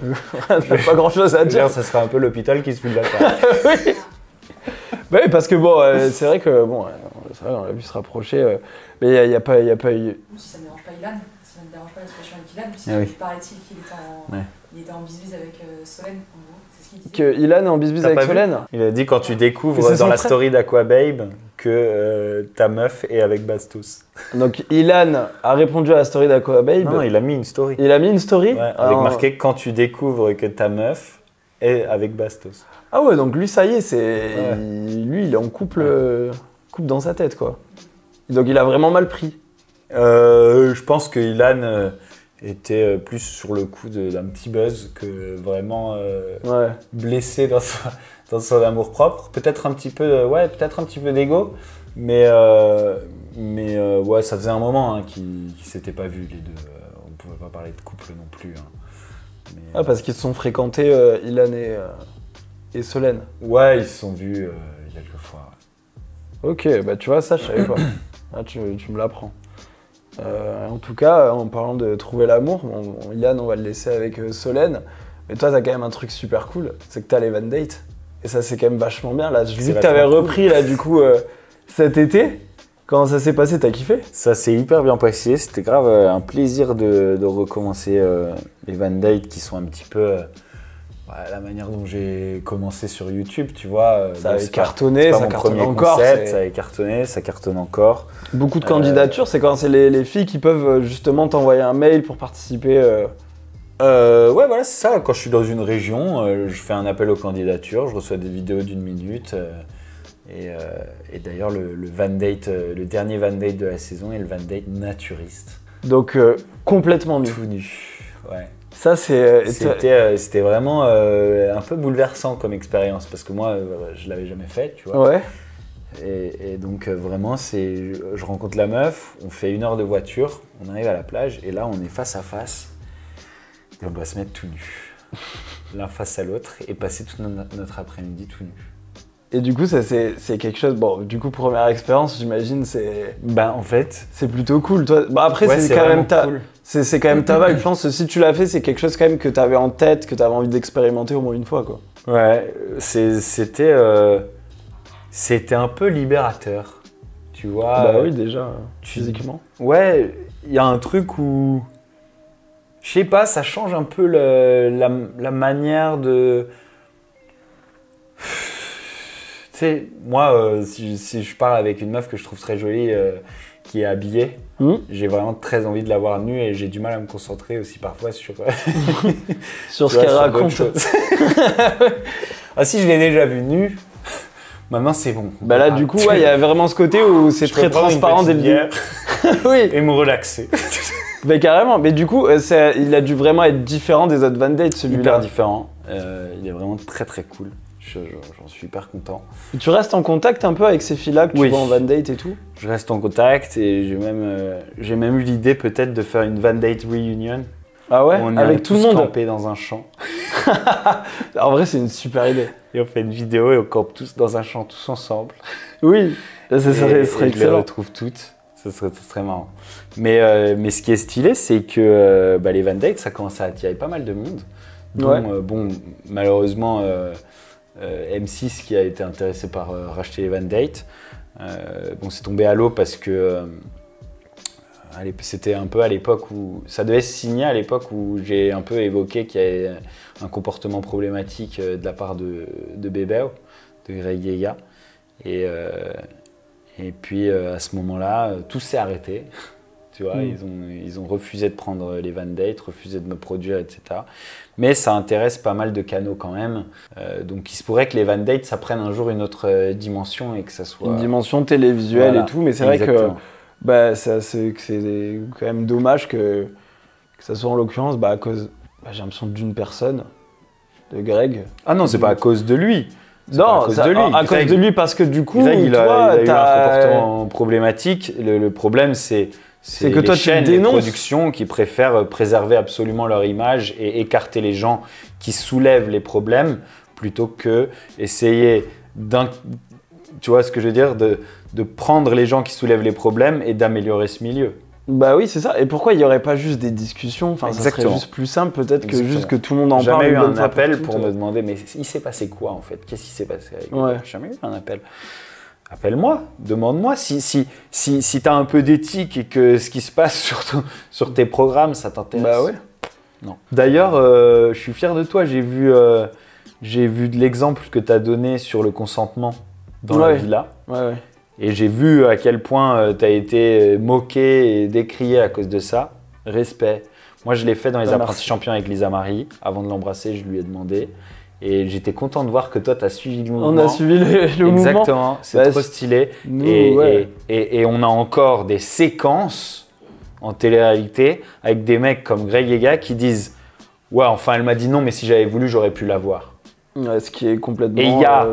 n'a pas grand-chose à dire. Ça sera un peu l'hôpital qui se fout de la table. Oui. Bah oui, parce que bon, c'est vrai que bon, on l'a vu se rapprocher, mais il n'y a pas eu. Si ça ne dérange pas Ilan, ça ne dérange pas la situation avec Ilan, puisque paraît-il qu'il était en bisbise avec Solène, en gros. C'est ce qu'il dit. Que Ilan est en bisbise avec Solène. Il a dit quand tu découvres dans la story d'Aquababe que ta meuf est avec Bastos. Donc Ilan a répondu à la story d'Aquababe. Non, il a mis une story. Il a mis une story avec marqué quand tu découvres que ta meuf est avec Bastos. Ah ouais, donc lui, ça y est, lui, il est en couple dans sa tête, quoi. Donc il a vraiment mal pris. Je pense que Ilan était plus sur le coup d'un petit buzz que vraiment blessé dans son amour-propre. Peut-être un petit peu, d'ego, mais ouais, ça faisait un moment hein, qu'ils s'étaient pas vus les deux. On pouvait pas parler de couple non plus. Hein. Mais, parce qu'ils se sont fréquentés, Ilan et Solène. Ouais, ils se sont vus quelques fois. Ouais. Ok, bah tu vois, ça je savais pas. Ah, tu me l'apprends. En tout cas, en parlant de trouver l'amour, Ilan, on va le laisser avec Solène. Mais toi, t'as quand même un truc super cool, c'est que t'as les Van Date. Et ça, c'est quand même vachement bien. Là, j'ai vu que t'avais repris là, du coup, cet été. Comment ça s'est passé? T'as kiffé? Ça s'est hyper bien passé. C'était grave un plaisir de recommencer les Van Date qui sont un petit peu... la manière dont j'ai commencé sur YouTube, tu vois. Ça avait cartonné, ça cartonne encore. Ça avait cartonné, ça cartonne encore. Beaucoup de candidatures, c'est quand c'est les filles qui peuvent justement t'envoyer un mail pour participer. Ouais, voilà, c'est ça. Quand je suis dans une région, je fais un appel aux candidatures, je reçois des vidéos d'1 minute. Et d'ailleurs, le Van Date, le dernier Van Date de la saison est le Van Date naturiste. Donc complètement nu. Tout nu, ouais. Ça, c'était vraiment un peu bouleversant comme expérience parce que moi, je l'avais jamais fait, tu vois. Ouais. Et donc vraiment, je rencontre la meuf, on fait 1 heure de voiture, on arrive à la plage et là, on est face à face et on doit se mettre tout nu, l'un face à l'autre et passer tout notre après-midi tout nu. Et du coup, ça c'est quelque chose. Bon, du coup, première expérience, j'imagine, c'est. Bah, en fait, c'est plutôt cool. Toi, bah après, ouais, c'est quand même cool. C'est quand même ta vibe. Je pense que si tu l'as fait, c'est quelque chose quand même que tu avais en tête, que tu avais envie d'expérimenter au moins une fois, quoi. Ouais, c'était un peu libérateur, tu vois. Bah oui, déjà, physiquement. Ouais, il y a un truc où, je sais pas, ça change un peu la manière de. Tu sais, moi, si je parle avec une meuf que je trouve très jolie, qui est habillée, j'ai vraiment très envie de la voir nue et j'ai du mal à me concentrer aussi parfois sur sur ce qu'elle raconte. Ah si, je l'ai déjà vue nue, maintenant c'est bon. Bah là, du coup, ouais, il y a vraiment ce côté où c'est très transparent dès le début. Oui. Et me relaxer. Mais carrément, mais du coup, il a dû vraiment être différent des autres Van Date, celui-là. Hyper différent, il est vraiment très très cool. J'en suis hyper content. Et tu restes en contact un peu avec ces filles-là que tu vois en Van Date et tout? Je reste en contact et j'ai même eu l'idée peut-être de faire une Van Date reunion. Ah ouais? On avec tout le monde campé dans un champ. En vrai, c'est une super idée. Et on fait une vidéo et on campe tous dans un champ, tous ensemble. Oui, ça serait excellent. Je les retrouve toutes. Ça serait marrant. Mais ce qui est stylé, c'est que les Van Date, ça commence à attirer pas mal de monde. Donc, malheureusement, M6 qui a été intéressé par racheter les Van Date, c'est tombé à l'eau parce que c'était un peu à l'époque où... Ça devait se signer à l'époque où j'ai un peu évoqué qu'il y avait un comportement problématique de la part de Bébéo, de Greg Yega. Et puis à ce moment-là, tout s'est arrêté. Tu vois, ils ont refusé de prendre les Van Date, refusé de me produire, etc. Mais ça intéresse pas mal de canaux quand même. Donc il se pourrait que les Van Date, ça prenne un jour une autre dimension et que ça soit... Une dimension télévisuelle et tout, mais c'est vrai que... c'est quand même dommage que ça soit en l'occurrence à cause, j'ai l'impression d'une personne, de Greg. Ah non, c'est pas à cause de lui. Non, à cause de lui parce que du coup, Greg, il a eu un comportement problématique. Le problème, c'est que les chaînes, les productions qui préfèrent préserver absolument leur image et écarter les gens qui soulèvent les problèmes plutôt que essayer tu vois ce que je veux dire, de prendre les gens qui soulèvent les problèmes et d'améliorer ce milieu. Bah oui, c'est ça. Et pourquoi il n'y aurait pas juste des discussions? Enfin, ça serait juste plus simple peut-être que juste que tout le monde en parle. J'ai jamais eu un appel pour me demander, mais il s'est passé quoi en fait? Qu'est-ce qui s'est passé avec moi? J'ai jamais eu un appel. Appelle-moi, demande-moi si tu as un peu d'éthique et que ce qui se passe sur tes programmes, ça t'intéresse. Bah ouais. Non. D'ailleurs, je suis fier de toi. J'ai vu de l'exemple que tu as donné sur le consentement dans la villa. Ouais. Et j'ai vu à quel point tu as été moqué et décrié à cause de ça. Respect. Moi, je l'ai fait dans les apprentis champions avec Lisa Marie. Avant de l'embrasser, je lui ai demandé. Et j'étais content de voir que toi, tu as suivi le mouvement. On a suivi le mouvement. Exactement, c'est trop stylé. Et on a encore des séquences en télé-réalité avec des mecs comme Greg Yega qui disent « Ouais, enfin, elle m'a dit non, mais si j'avais voulu, j'aurais pu l'avoir. » Ce qui est complètement,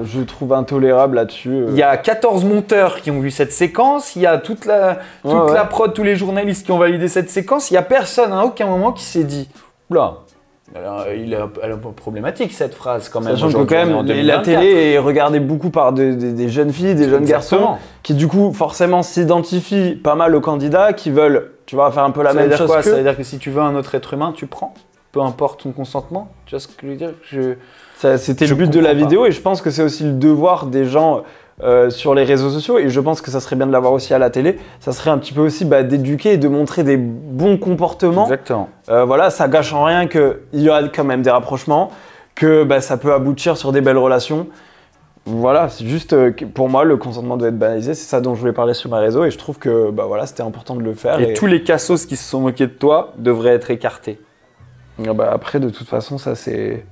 je trouve, intolérable là-dessus. Il y a 14 monteurs qui ont vu cette séquence, il y a toute la prod, tous les journalistes qui ont validé cette séquence. Il n'y a personne à aucun moment qui s'est dit « Oula, elle est un peu problématique cette phrase quand même. » Sachant que quand même, la télé est regardée beaucoup par des jeunes filles, des jeunes garçons, qui du coup forcément s'identifient pas mal aux candidats, qui veulent, tu vois, faire un peu la même chose que... Ça veut dire que si tu veux un autre être humain, tu prends, peu importe ton consentement. Tu vois ce que je veux dire? C'était le but de la vidéo et je pense que c'est aussi le devoir des gens sur les réseaux sociaux et je pense que ça serait bien de l'avoir aussi à la télé. Ça serait un petit peu aussi d'éduquer et de montrer des bons comportements. Exactement. Voilà, ça gâche en rien qu'il y aura quand même des rapprochements, que ça peut aboutir sur des belles relations. Voilà, c'est juste pour moi le consentement doit être banalisé. C'est ça dont je voulais parler sur mes réseaux et je trouve que c'était important de le faire. Et tous les cassos qui se sont moqués de toi devraient être écartés. Après, de toute façon, ça c'est...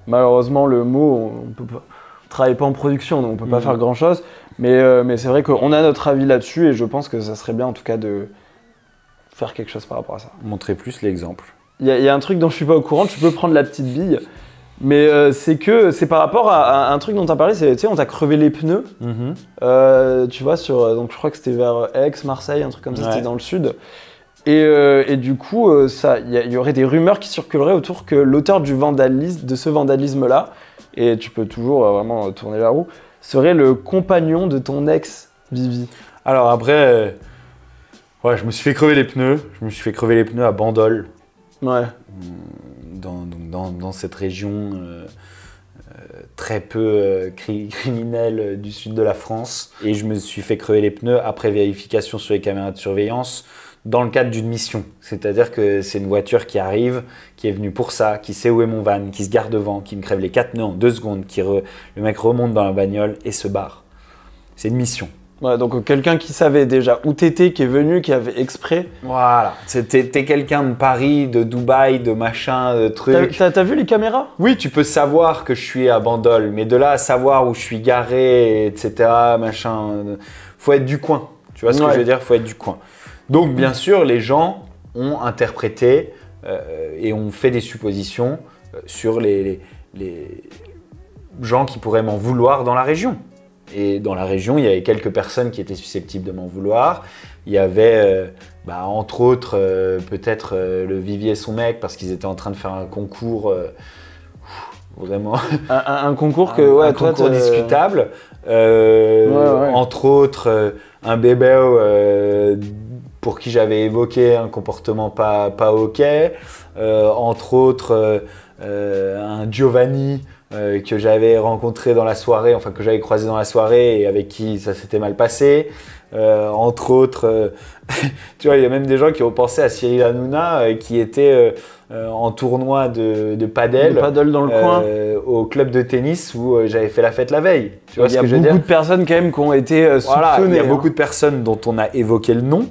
Malheureusement, le mot, on travaille pas en production, donc on peut pas faire grand-chose. Mais c'est vrai qu'on a notre avis là-dessus et je pense que ça serait bien en tout cas de faire quelque chose par rapport à ça. Montrer plus l'exemple. Il y a un truc dont je suis pas au courant, tu peux prendre la petite bille, mais c'est par rapport à un truc dont tu as parlé, c'est on t'a crevé les pneus, tu vois, donc je crois que c'était vers Aix, Marseille, un truc comme ça, c'était dans le sud. Et du coup, il y aurait des rumeurs qui circuleraient autour que l'auteur de ce vandalisme-là, et tu peux toujours vraiment tourner la roue, serait le compagnon de ton ex, Vivi. Alors après, je me suis fait crever les pneus. Je me suis fait crever les pneus à Bandol. Ouais. Dans cette région très peu criminelle du sud de la France. Et je me suis fait crever les pneus après vérification sur les caméras de surveillance. Dans le cadre d'une mission, c'est-à-dire que c'est une voiture qui arrive, qui est venue pour ça, qui sait où est mon van, qui se gare devant, qui me crève les 4 pneus en 2 secondes, le mec remonte dans la bagnole et se barre. C'est une mission. Ouais, donc quelqu'un qui savait déjà où t'étais, qui est venu, qui avait exprès. Voilà, t'es quelqu'un de Paris, de Dubaï, de machin, de trucs. T'as vu les caméras? Oui, tu peux savoir que je suis à Bandol, mais de là à savoir où je suis garé, etc., machin, faut être du coin. Tu vois ce que je veux dire? Faut être du coin. Donc, bien sûr, les gens ont interprété et ont fait des suppositions sur les gens qui pourraient m'en vouloir dans la région. Et dans la région, il y avait quelques personnes qui étaient susceptibles de m'en vouloir. Il y avait, entre autres, peut-être le Vivier et son mec, parce qu'ils étaient en train de faire un concours, vraiment... un concours concours discutable. Entre autres, un bébé pour qui j'avais évoqué un comportement pas OK. Entre autres, un Giovanni que j'avais rencontré dans la soirée, enfin que j'avais croisé dans la soirée et avec qui ça s'était mal passé. Entre autres, tu vois, il y a même des gens qui ont pensé à Cyril Hanouna qui était en tournoi de padel, dans le coin, au club de tennis où j'avais fait la fête la veille. Tu vois ce que je veux dire ? Il y a beaucoup de personnes quand même qui ont été soupçonnées. Il y a beaucoup de personnes dont on a évoqué le nom.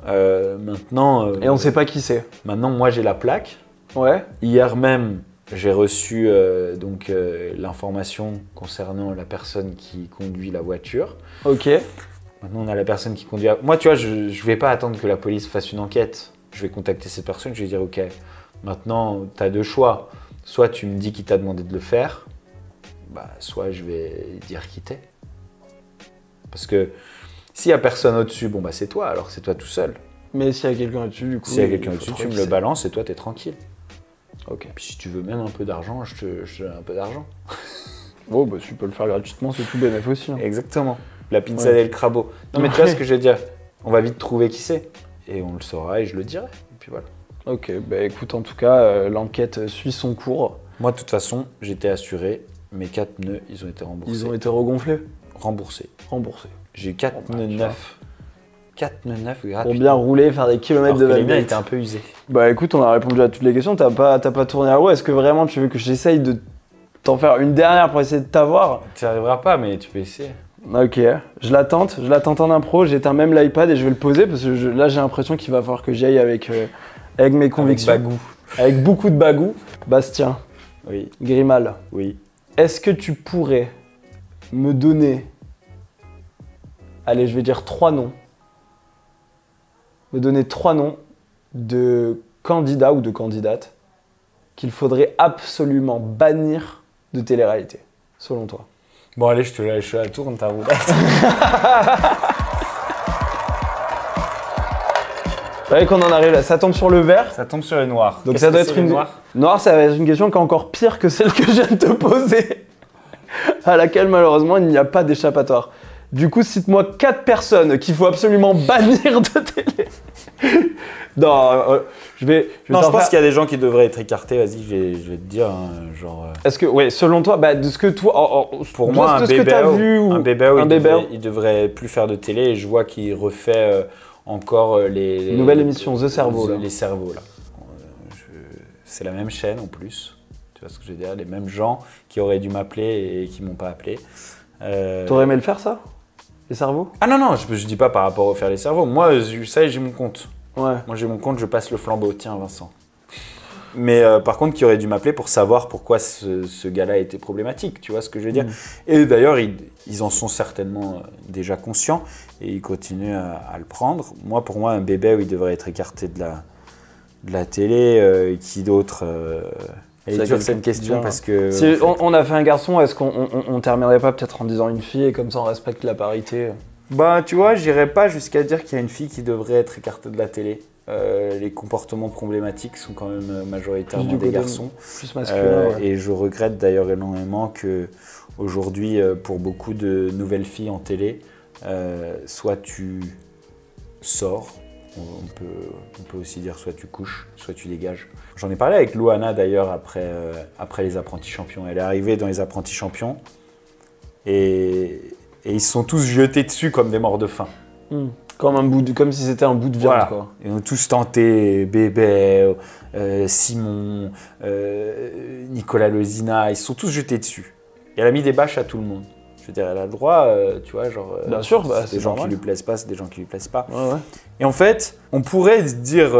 Maintenant. Et on ne sait pas qui c'est. Maintenant, moi j'ai la plaque. Ouais. Hier même, j'ai reçu l'information concernant la personne qui conduit la voiture. Ok. Maintenant, on a la personne qui conduit. Moi, tu vois, je ne vais pas attendre que la police fasse une enquête. Je vais contacter cette personne, je vais dire ok, maintenant, tu as deux choix. Soit tu me dis qui t'a demandé de le faire, soit je vais dire qui t'es. Parce que s'il n'y a personne au-dessus, c'est toi, alors c'est toi tout seul. Mais s'il y a quelqu'un au-dessus, du coup. S'il y a quelqu'un au-dessus, tu me le balances et toi, t'es tranquille. Ok. Puis si tu veux même un peu d'argent, je te donne un peu d'argent. Oh, tu peux le faire gratuitement, c'est tout bénéf aussi. Hein. Exactement. La pizza del Crabo. Non, mais tu vois ce que je veux dire. On va vite trouver qui c'est. Et on le saura et je le dirai. Et puis voilà. Ok, écoute, en tout cas, l'enquête suit son cours. Moi, de toute façon, j'étais assuré. Mes 4 pneus, ils ont été remboursés. Ils ont été regonflés ? Remboursés. J'ai 4 pneus neufs. 4 pneus neufs gratuits. Pour bien rouler, faire des kilomètres de Val d'Aoste. Les miens étaient un peu usés. Écoute, on a répondu à toutes les questions. T'as pas tourné à l'eau. Est-ce que vraiment tu veux que j'essaye de t'en faire une dernière pour essayer de t'avoir ? Tu n'y arriveras pas, mais tu peux essayer. Ok, je la tente en impro. J'éteins même l'iPad et je vais le poser parce que là j'ai l'impression qu'il va falloir que j'y aille avec mes convictions. Avec bagou. Avec beaucoup de bagou. Bastien. Oui. Grimal. Oui. Est-ce que tu pourrais me donner, allez, je vais dire 3 noms. Me donner 3 noms de candidats ou de candidates qu'il faudrait absolument bannir de télé-réalité, selon toi. Bon, allez, je te lâche la tourne, ta roulette. Vous voyez qu'on en arrive là, ça tombe sur le vert. Ça tombe sur le noir. Donc ça doit être une noir, ça va être une question qui est encore pire que celle que je viens de te poser, à laquelle malheureusement il n'y a pas d'échappatoire. Du coup, cite-moi 4 personnes qu'il faut absolument bannir de télé. Non, je pense qu'il y a des gens qui devraient être écartés. Vas-y, je vais te dire, Est-ce que, selon toi, de ce que toi, pour moi, un bébé, il devrait plus faire de télé. Et je vois qu'il refait encore les nouvelle émission The Cerveau. Les cerveaux là. C'est la même chaîne en plus. Tu vois ce que je veux dire ? Les mêmes gens qui auraient dû m'appeler et qui m'ont pas appelé. T'aurais aimé le faire ça ? Les cerveaux ? Ah non, je dis pas par rapport au faire les cerveaux. Moi, ça y est, j'ai mon compte. Ouais. Moi, j'ai mon compte, je passe le flambeau. Tiens, Vincent. Mais par contre, qui aurait dû m'appeler pour savoir pourquoi ce gars-là était problématique. Tu vois ce que je veux dire ? Et d'ailleurs, ils en sont certainement déjà conscients et ils continuent à le prendre. Moi, pour moi, un bébé, il devrait être écarté de la télé. Qui d'autre Elle est dure cette question parce que... Si on a fait un garçon, est-ce qu'on terminerait pas peut-être en disant une fille et comme ça on respecte la parité ? Tu vois, j'irais pas jusqu'à dire qu'il y a une fille qui devrait être écartée de la télé. Les comportements problématiques sont quand même majoritairement des garçons. Plus masculin, Et je regrette d'ailleurs énormément qu'aujourd'hui, pour beaucoup de nouvelles filles en télé, soit tu sors, on peut aussi dire soit tu couches, soit tu dégages. J'en ai parlé avec Louana d'ailleurs après les apprentis champions. Elle est arrivée dans les apprentis champions et ils se sont tous jetés dessus comme des morts de faim. Comme si c'était un bout de viande. Voilà. Quoi. Ils ont tous tenté, Bébé, Simon, Nicolas Lozina, ils se sont tous jetés dessus. Et elle a mis des bâches à tout le monde. Je veux dire, elle a le droit, tu vois, bien sûr, c'est des gens qui lui plaisent pas, c'est des gens qui lui plaisent pas. Ouais. Et en fait, on pourrait se dire,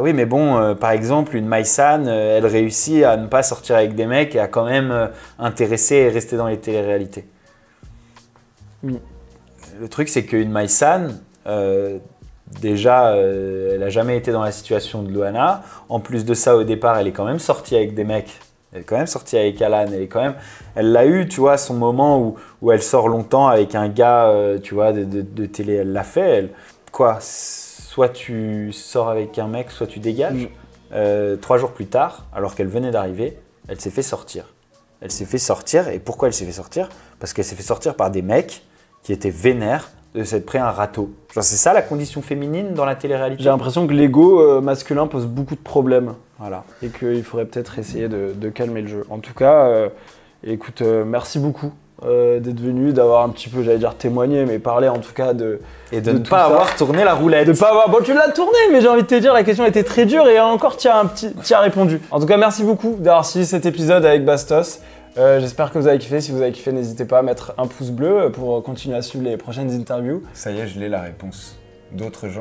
oui, mais bon, par exemple, une Maïsan, elle réussit à ne pas sortir avec des mecs et à quand même intéresser et rester dans les téléréalités. Le truc, c'est qu'une Maïsan, déjà, elle n'a jamais été dans la situation de Louana. En plus de ça, au départ, elle est quand même sortie avec des mecs Elle est quand même sortie avec Alan. Elle l'a eu, tu vois, son moment où elle sort longtemps avec un gars, tu vois, de télé. Elle l'a fait. Soit tu sors avec un mec, soit tu dégages. 3 jours plus tard, alors qu'elle venait d'arriver, elle s'est fait sortir. Elle s'est fait sortir. Et pourquoi elle s'est fait sortir? Parce qu'elle s'est fait sortir par des mecs qui étaient vénères de s'être pris un râteau. Genre, c'est ça la condition féminine dans la télé-réalité. J'ai l'impression que l'ego masculin pose beaucoup de problèmes. Voilà. Et qu'il faudrait peut-être essayer de calmer le jeu. En tout cas, écoute, merci beaucoup d'être venu, d'avoir un petit peu, j'allais dire témoigné, mais parler en tout cas de... Et de ne pas avoir tourné la roulette. De pas avoir... Bon, tu l'as tourné, mais j'ai envie de te dire, la question était très dure et encore, tu as répondu. En tout cas, merci beaucoup d'avoir suivi cet épisode avec Bastos. J'espère que vous avez kiffé. Si vous avez kiffé, n'hésitez pas à mettre un pouce bleu pour continuer à suivre les prochaines interviews. Ça y est, je l'ai la réponse. D'autres gens,